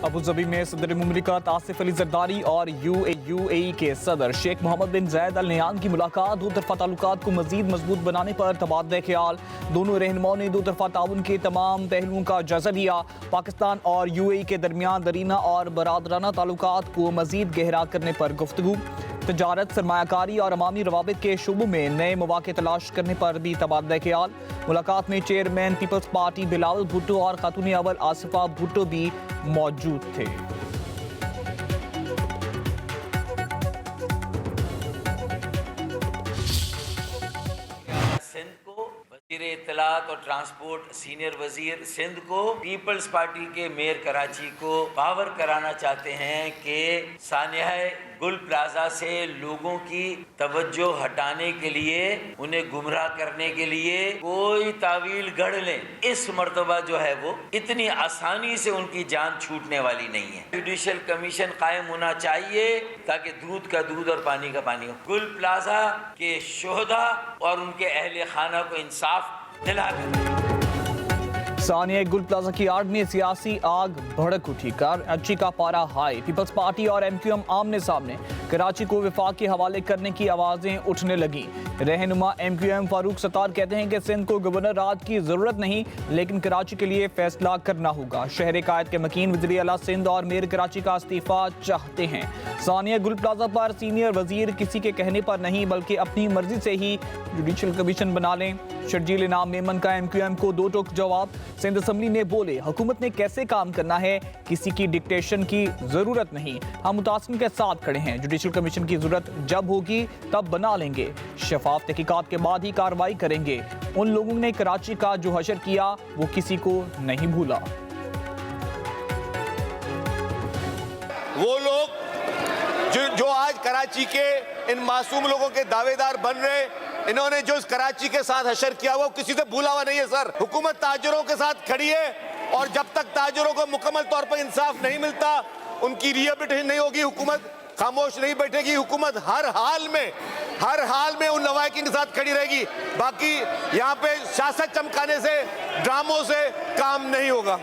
अबूजबी में सदर मुमलिकत आसिफ अली जरदारी और यूएई के सदर शेख मोहम्मद बिन ज़ायद अल नहयान की मुलाकात। दो तरफा ताल्लुकात को मजीद मजबूत बनाने पर तबादला ख्याल। दोनों रहनुमाओं ने दो तरफा ताउन के तमाम पहलुओं का जायजा लिया। पाकिस्तान और यूएई के दरमियान दरीना और बरादराना ताल्लुकात को मजीद गहरा करने पर गुफ्तगू। तजारत, सरमायाकारी और अवामी रवाबित के शोबों में नए मौके तलाश करने पर भी तबादला ख्याल। मुलाकात में चेयरमैन पीपल्स पार्टी बिलावल भुट्टो और खातून अव्वल आसिफा भुट्टो भी मौजूद थे। वज़ीर इत्तलात और ट्रांसपोर्ट सीनियर वजीर सिंध को पीपल्स पार्टी के मेयर कराची को पावर कराना चाहते हैं कि सानिया गुल प्लाजा से लोगों की तवज्जो हटाने के लिए, उन्हें गुमराह करने के लिए कोई तावील गढ़ लें। इस मर्तबा जो है वो इतनी आसानी से उनकी जान छूटने वाली नहीं है। जुडिशल कमीशन कायम होना चाहिए ताकि दूध का दूध और पानी का पानी हो। गुल प्लाजा के शोहदा और उनके अहले खाना को इंसाफ दिला दें। सानिया गुल प्लाजा की आड़ में सियासी आग भड़क उठी। कराची का पारा हाई। पीपल्स पार्टी और एमक्यूएम आमने सामने। कराची को विफाक के हवाले करने की आवाजें उठने लगी। रहनुमा एमक्यूएम फारूक सत्तार कहते हैं कि सिंध को गवर्नर राज की जरूरत नहीं, लेकिन कराची के लिए फैसला करना होगा। शहर कायद के मकीन वज़ीर आला सिंध और मेयर कराची का इस्तीफा चाहते हैं। सानिया गुल प्लाजा पर सीनियर वजीर किसी के कहने पर नहीं बल्कि अपनी मर्जी से ही जुडिशल कमीशन बना लें। शर्जील इनाम मेमन का एमक्यूएम को दो टोक जवाब। सिंध असम्बली में बोले, हुकूमत ने कैसे काम करना है, किसी की डिक्टेशन की जरूरत नहीं, हम मुतासिन के साथ खड़े हैं। जुडिशल कमीशन की जरूरत जब होगी तब बना लेंगे। शफाफ तहकीकात के बाद ही कार्रवाई करेंगे। उन लोगों ने कराची का जो हशर किया वो किसी को नहीं भूला। वो लोग जो आज कराची के इन मासूम लोगों के दावेदार बन रहे, इन्होंने जो इस कराची के साथ हशर किया वो किसी से भूला हुआ नहीं है सर। हुकूमत ताजरों के साथ खड़ी है और जब तक ताजरों को मुकम्मल तौर पर इंसाफ नहीं मिलता, उनकी रिहेबिलिटेशन नहीं होगी, हुकूमत खामोश नहीं बैठेगी। हुकूमत हर हाल में उन लवाहिकीन के साथ खड़ी रहेगी। बाकी यहाँ पे सियासत चमकाने से, ड्रामों से काम नहीं होगा।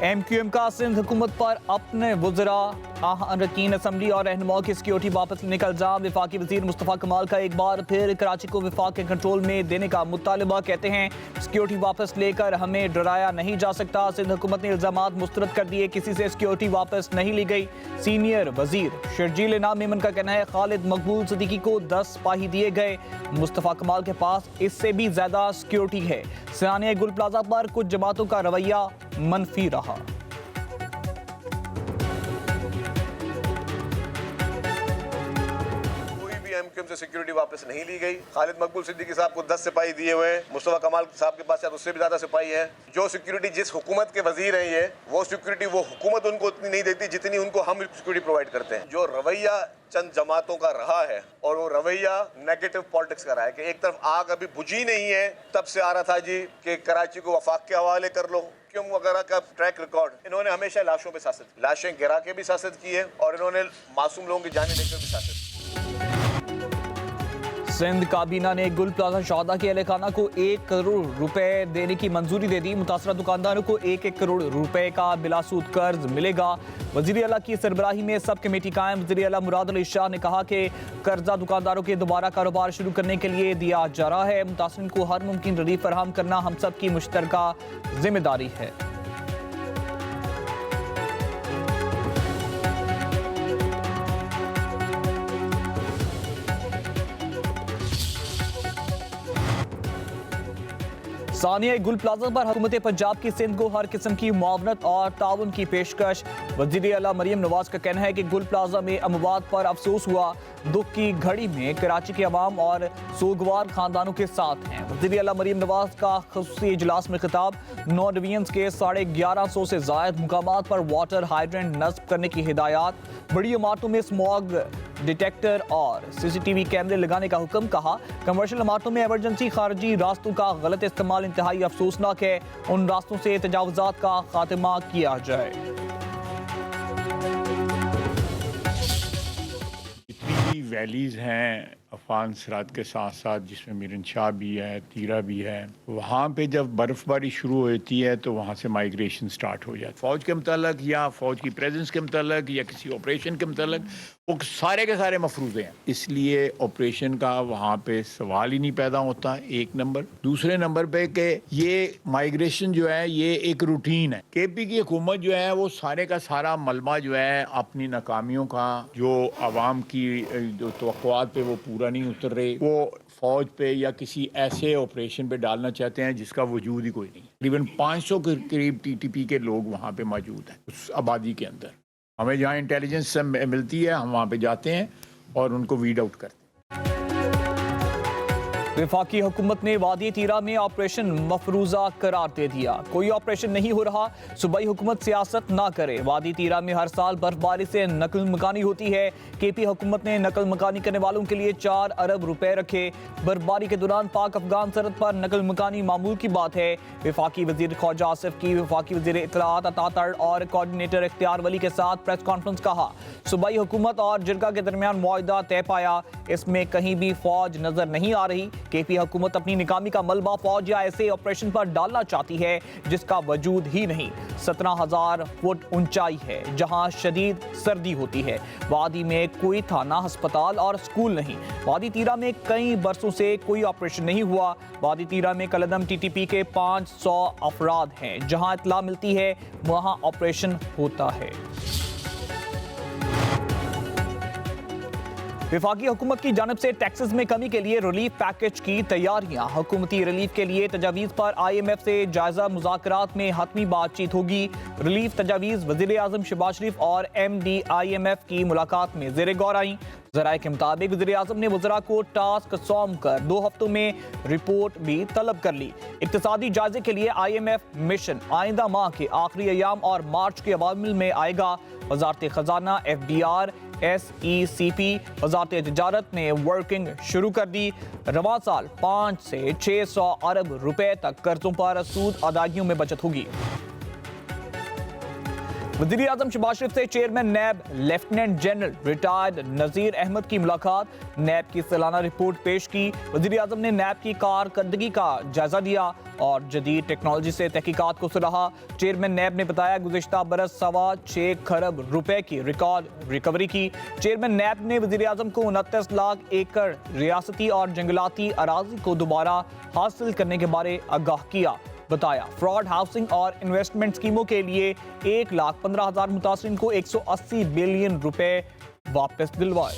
एमक्यूएम का सिंध हुकूमत पर अपने वज़रा, अरकान असम्बली और रहनुमाओं की सिक्योरिटी वापस लेने का इल्जाम। वफाकी वजीर मुस्तफ़ा कमाल का एक बार फिर कराची को वफाक के कंट्रोल में देने का मुतालबा। कहते हैं सिक्योरिटी वापस लेकर हमें डराया नहीं जा सकता। सिंध हुकूमत ने इल्जामात मुस्तरद कर दिए, किसी से सिक्योरिटी वापस नहीं ली गई। सीनियर वजीर शर्जील इनाम मेमन का कहना है खालिद मकबूल सिद्दीकी को 10 सिपाही दिए गए। मुस्तफ़ा कमाल के पास इससे भी ज्यादा सिक्योरिटी है। सानिया गुल प्लाजा पर कुछ जमातों का रवैया मनफी रहा। एमक्यूएम से सिक्योरिटी वापस नहीं ली गई। खालिद मकबूल सिद्दीकी साहब को 10 सिपाही दिए हुए हैं। मुस्तफा कमाल साहब के पास शायद उससे भी ज्यादा सिपाही हैं। जो सिक्योरिटी जिस हुकूमत के वजीर हैं ये, वो सिक्योरिटी वो हुकूमत उनको उतनी नहीं देती जितनी उनको हम सिक्योरिटी प्रोवाइड करते हैं। जो रवैया चंद जमातों का रहा है और वो रवैया नेगेटिव पॉलिटिक्स का रहा है कि एक तरफ आग अभी बुझी नहीं है, तब से आ रहा था जी कि कराची को वफाक के हवाले कर लो। क्यों वगैरह का ट्रैक रिकॉर्ड, इन्होंने हमेशा लाशों पे सियासत, लाशें गिरा के भी सियासत की है और इन्होंने मासूम लोगों की जानें लेकर भी सियासत। सिंध काबीना ने गुल प्लाजा शहादा के अहलखाना को 1 करोड़ रुपए देने की मंजूरी दे दी। मुतासरा दुकानदारों को 1-1 करोड़ रुपए का बिलासूद कर्ज मिलेगा। वज़ीर आला की सरबराही में सब कमेटी कायम। वज़ीर आला मुराद अली शाह ने कहा कि कर्जा दुकानदारों के दोबारा कारोबार शुरू करने के लिए दिया जा रहा है। मुतासरीन को हर मुमकिन रिलीफ फराहम करना हम सब की मुश्तरका जिम्मेदारी है। सानिया गुल प्लाजा पर हुकूमत पंजाब की सिंध को हर किस्म की मुआवनत और ताउन की पेशकश। वज़ीर आला मरियम नवाज का कहना है कि गुल प्लाजा में अमवात पर अफसोस हुआ। दुख की घड़ी में कराची के अवाम और सोगवार खानदानों के साथ हैं। वज़ीर आला मरियम नवाज का ख़ुसूसी इजलास में खिताब। 9 डिवीजन के 1150 से ज़ायद मुकामात पर वाटर हाइड्रेंट नस्ब करने की हिदायत। बड़ी इमारतों में स्मॉग डिटेक्टर और सीसीटीवी कैमरे लगाने का हुक्म। कहा कमर्शियल इमारतों में इमरजेंसी खारजी रास्तों का गलत इस्तेमाल इंतहाई अफसोसनाक है। उन रास्तों से तजावुजात का खात्मा किया जाए। जितनी भी वैलीज हैं अफगान सरहद के साथ साथ जिसमें मीरन शाह भी है, तीरा भी है, वहाँ पे जब बर्फ़बारी शुरू होती है तो वहाँ से माइग्रेशन स्टार्ट हो जाती है। फ़ौज के मतलब या फ़ौज की प्रेजेंस के मतलब या किसी ऑपरेशन के मतलब वो सारे के सारे मफरूज़े हैं, इसलिए ऑपरेशन का वहाँ पे सवाल ही नहीं पैदा होता। एक नंबर। दूसरे नंबर पे कि ये माइग्रेशन जो है ये एक रूटीन है। केपी की हुकूमत जो है वो सारे का सारा मलबा जो है अपनी नाकामियों का, जो आवाम की जो तवक्कुआत पे वो पूरा नहीं उतर रहे, वो फौज पे या किसी ऐसे ऑपरेशन पे डालना चाहते हैं जिसका वजूद ही कोई नहीं। तकरीबन 500 के करीब टीटीपी के लोग वहाँ पे मौजूद हैं उस आबादी के अंदर। हमें जहाँ इंटेलिजेंस मिलती है हम वहाँ पे जाते हैं और उनको वीड आउट करते हैं। वफाकी हुकूमत ने वादी तीरा में ऑपरेशन मफरूजा करार दे दिया। कोई ऑपरेशन नहीं हो रहा, सूबाई हुकूमत सियासत ना करे। वादी तीरा में हर साल बर्फबारी से नकल मकानी होती है। केपी हुकूमत ने नकल मकानी करने वालों के लिए 4 अरब रुपए रखे। बर्फबारी के दौरान पाक अफगान सरहद पर नकल मकानी मामूल की बात है। वफाकी वजीर ख्वाजा आसिफ की वफाकी वजीर इत्तलात अतातड़ और कोऑर्डिनेटर इख्तियार वली के साथ प्रेस कॉन्फ्रेंस कहा। सूबाई हुकूमत और जिरगा के दरमियान मुआहिदा तय पाया, इसमें कहीं भी फौज नजर नहीं आ रही। केपी हुकूमत अपनी निकामी का मलबा फौज या ऐसे ऑपरेशन पर डालना चाहती है जिसका वजूद ही नहीं। 17,000 फुट ऊंचाई है जहां शदीद सर्दी होती है। वादी में कोई थाना, अस्पताल और स्कूल नहीं। वादी तीरा में कई बरसों से कोई ऑपरेशन नहीं हुआ। वादी तीरा में कलदम टीटीपी के 500 अफराद हैं। जहां इतला मिलती है वहां ऑपरेशन होता है। वफाकी हुकूमत की जानिब से टैक्सेस में कमी के लिए रिलीफ पैकेज की तैयारियां। हुकूमती रिलीफ के लिए तजावीज़ पर IMF से जायजा मुज़ाकरात में हतमी बातचीत होगी। रिलीफ तजावीज़ वज़ीर आज़म शहबाज शरीफ और MD IMF की मुलाकात में ज़ेरे गौर आई। ज़राए के मुताबिक वज़ीर आज़म ने वज़रा को टास्क सौंप कर 2 हफ्तों में रिपोर्ट भी तलब कर ली। इक्तिसादी जायजे के लिए IMF मिशन आइंदा माह के आखिरी अयाम और मार्च के अवामिल में आएगा। वज़ारत ख़जाना, FDR, SECP, वज़ारत तिजारत ने वर्किंग शुरू कर दी। रवां साल 5 से 600 अरब रुपए तक कर्जों पर सूद अदायगियों में बचत होगी। वज़ीर आज़म शहबाज शरीफ से चेयरमैन नैब लेफ्टिनेंट जनरल रिटायर्ड नज़ीर अहमद की मुलाकात। नैब की सालाना रिपोर्ट पेश की। वज़ीर आज़म ने नैब की कारकर्दगी का जायजा लिया और जदीद टेक्नोलॉजी से तहकीकात को सराहा। चेयरमैन नैब ने बताया गुज़िश्ता बरस 6.25 खरब रुपए की रिकॉर्ड रिकवरी की। चेयरमैन नैब ने वज़ीर आज़म को 29 लाख एकड़ रियासती और जंगलाती अराजी को दोबारा हासिल करने के बारे आगाह किया। बताया फ्रॉड हाउसिंग और इन्वेस्टमेंट स्कीमों के लिए 1,15,000 मुतासरीन को 180 बिलियन रुपए वापस दिलवाए।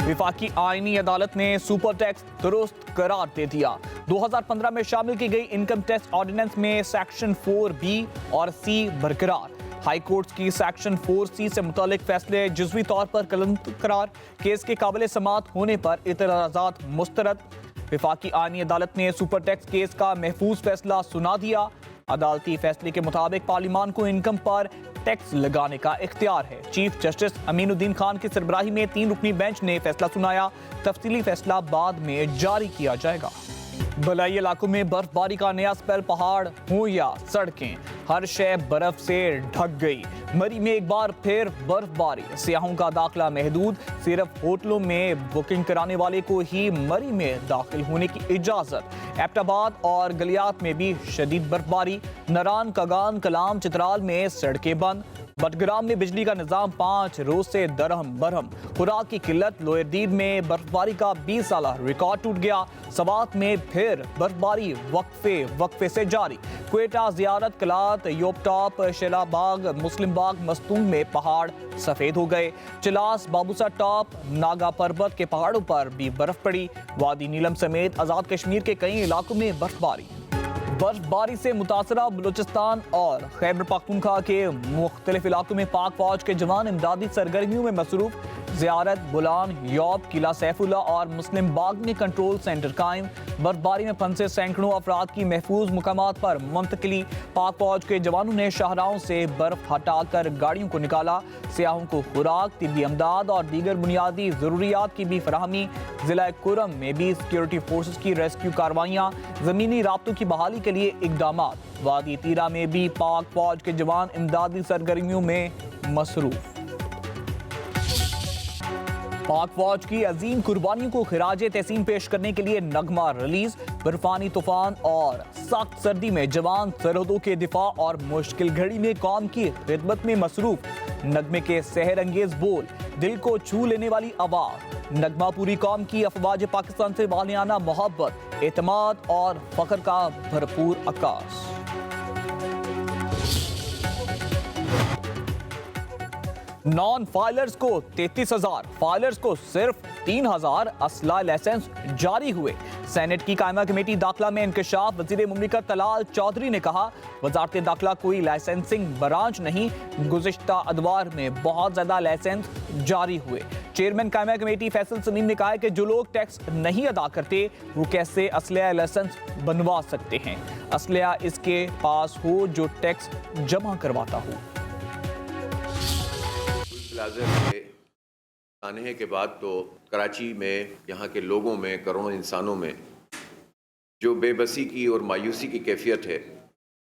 वफाकी आईनी अदालत ने सुपर टैक्स दुरुस्त करार दे दिया। 2015 में शामिल की गई इनकम टैक्स ऑर्डिनेंस में सेक्शन 4B और C बरकरार। हाई कोर्ट की सेक्शन 4C से मुतालिक फैसले जुज़वी तौर पर कलम करार। केस के काबिल समाअत होने पर इतराज़ात मुस्तरद। वफाकी आईनी अदालत ने सुपर टैक्स केस का महफूज फैसला सुना दिया। अदालती फैसले के मुताबिक पार्लियामान को इनकम पर टैक्स लगाने का इख्तियार है। चीफ जस्टिस अमीनुद्दीन खान की सरबराही में 3 रुकनी बेंच ने फैसला सुनाया। तफसीली फैसला बाद में जारी किया जाएगा। बलाई इलाकों में बर्फबारी का नया स्पेल, पहाड़ हो या सड़कें, हर शय बर्फ से ढक गई। मरी में एक बार फिर बर्फबारी, सियाहों का दाखिला महदूद। सिर्फ होटलों में बुकिंग कराने वाले को ही मरी में दाखिल होने की इजाजत। एबटाबाद और गलियात में भी शदीद बर्फबारी। नरान, कगान, कलाम, चित्राल में सड़कें बंद। बटग्राम में बिजली का निजाम 5 रोज से दरहम बरहम। खुराक की किल्लत। लोयरदीन में बर्फबारी का 20 साला रिकॉर्ड टूट गया। सवात में फिर बर्फबारी वक्फे से जारी। क्वेटा, जियारत, कलात, योपटॉप, शेलाबाग, मुस्लिम बाग, मस्तूंग में पहाड़ सफेद हो गए। चिलास, बाबूसा टॉप, नागा पर्वत के पहाड़ों पर भी बर्फ पड़ी। वादी नीलम समेत आजाद कश्मीर के कई इलाकों में बर्फबारी से मुतासरा बलूचिस्तान और खैबर पख्तूनख्वा के मुख्तलिफ इलाकों में पाक फौज के जवान इमदादी सरगर्मियों में मसरूफ। ज़ियारत, बुलान, यौब, किला सैफुल्ला और मुस्लिम बाग में कंट्रोल सेंटर कायम। बर्फबारी में फंसे सैकड़ों अफराद की महफूज मुकामात पर मुंतकिली। पाक फौज के जवानों ने शाहराहों से बर्फ हटाकर गाड़ियों को निकाला। सियाहों को खुराक, तिब्बी अमदाद और दीगर बुनियादी ज़रूरियात की भी फराहमी। ज़िला कुरम में भी सिक्योरिटी फोर्सेस की रेस्क्यू कार्रवाइयाँ। ज़मीनी राब्तों की बहाली के लिए इकदामात। वादी तीरा में भी पाक फौज के जवान इमदादी सरगर्मियों में मसरूफ। पाक फौज की अजीम कुर्बानियों को खिराजे तहसीन पेश करने के लिए नगमा रिलीज। बर्फानी तूफान और सख्त सर्दी में जवान सरहदों के दिफा और मुश्किल घड़ी में कौम की खिदमत में मसरूफ। नगमे के सहर अंगेज बोल, दिल को छू लेने वाली आवाज। नगमा पूरी कौम की अफवाज पाकिस्तान से वालियाना मोहब्बत, एतमाद और फख्र का भरपूर अक्कास। नॉन फाइलर्स को 33,000, फाइलर्स को सिर्फ 3,000 असला लाइसेंस जारी हुए। सेनेट की कायमा कमेटी दाखिला में इंकशाफ। वजीर मुमलिकत तलाल चौधरी ने कहा, वजारत दाखिला कोई लाइसेंसिंग ब्रांच नहीं, गुज़िश्ता अदवार में बहुत ज्यादा लाइसेंस जारी हुए। चेयरमैन कायमा कमेटी फैसल सलीम ने कहा है कि जो लोग टैक्स नहीं अदा करते वो कैसे असला लाइसेंस बनवा सकते हैं। असला इसके पास हो जो टैक्स जमा करवाता हो। प्लाजा के आने के बाद तो कराची में यहाँ के लोगों में, करोड़ों इंसानों में जो बेबसी की और मायूसी की कैफियत है,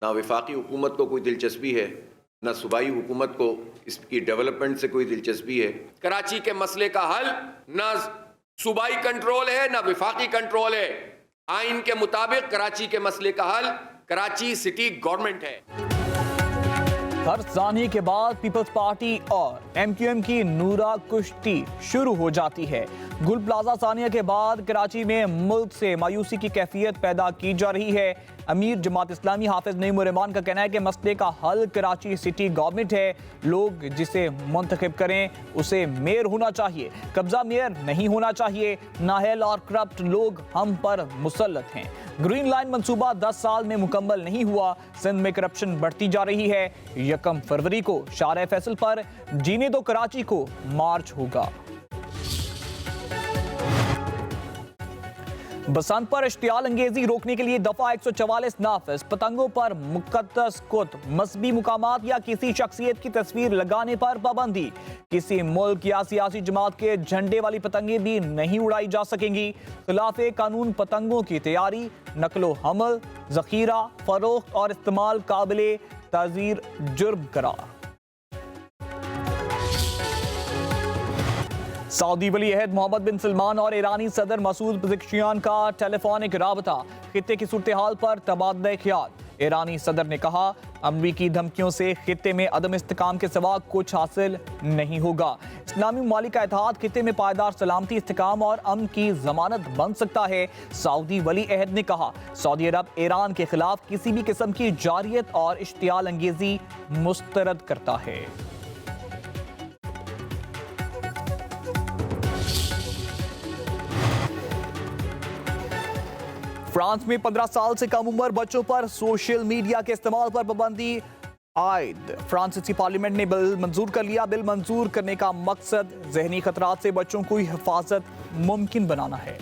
ना वफाकी हुकूमत को कोई दिलचस्पी है, ना सूबाई हुकूमत को इसकी डेवलपमेंट से कोई दिलचस्पी है। कराची के मसले का हल ना सूबाई कंट्रोल है ना वफाकी कंट्रोल है। आइन के मुताबिक कराची के मसले का हल कराची सिटी गवर्नमेंट है। हर सानी के बाद पीपल्स पार्टी और MQM की नूरा कुश्ती शुरू हो जाती है। गुल प्लाजा सानिया के बाद कराची में मुल्क से मायूसी की कैफियत पैदा की जा रही है। अमीर जमात इस्लामी हाफिज नईम रहमान का कहना है कि मसले का हल कराची सिटी गवर्नमेंट है। लोग जिसे मुंतखब करें उसे मेयर होना चाहिए, कब्जा मेयर नहीं होना चाहिए। नाहल और करप्ट लोग हम पर मुसल्लत हैं। ग्रीन लाइन मंसूबा 10 साल में मुकम्मल नहीं हुआ। सिंध में करप्शन बढ़ती जा रही है। 1 फरवरी को शारे फैसल पर जीने दो कराची को मार्च होगा। बसंत पर इश्तियाल अंगेजी रोकने के लिए दफा 144 नाफिज। पतंगों पर मुकद्दस कुत, मजहबी मुकामात या किसी शख्सियत की तस्वीर लगाने पर पाबंदी। किसी मुल्क या सियासी जमात के झंडे वाली पतंगे भी नहीं उड़ाई जा सकेंगी। खिलाफे कानून पतंगों की तैयारी, नकलो हमल, जखीरा, फरोख्त और इस्तेमाल काबिले ताजीर जुर्म करार। सऊदी वली अहद मोहम्मद बिन सलमान और ईरानी सदर मसूद पज़ेश्कियान का टेलीफोनिक राबता। खित्ते की सूरत हाल पर तबादला ख्याल। ईरानी सदर ने कहा, अमरीकी धमकियों से खित्ते में अदम इस्तेकाम के सिवा कुछ हासिल नहीं होगा। इस्लामी ममालिक का इत्तेहाद खित्ते में पायदार सलामती, इस्तेकाम और अमन की जमानत बन सकता है। सऊदी वली अहद ने कहा, सऊदी अरब ईरान के खिलाफ किसी भी किस्म की जारियत और इश्तियाल अंगेजी मुस्तरद करता है। फ्रांस में 15 साल से कम उम्र बच्चों पर सोशल मीडिया के इस्तेमाल पर पाबंदी आयद। फ्रांसीसी पार्लियामेंट ने बिल मंजूर कर लिया। बिल मंजूर करने का मकसद ज़हनी खतरात से बच्चों की हिफाजत मुमकिन बनाना है।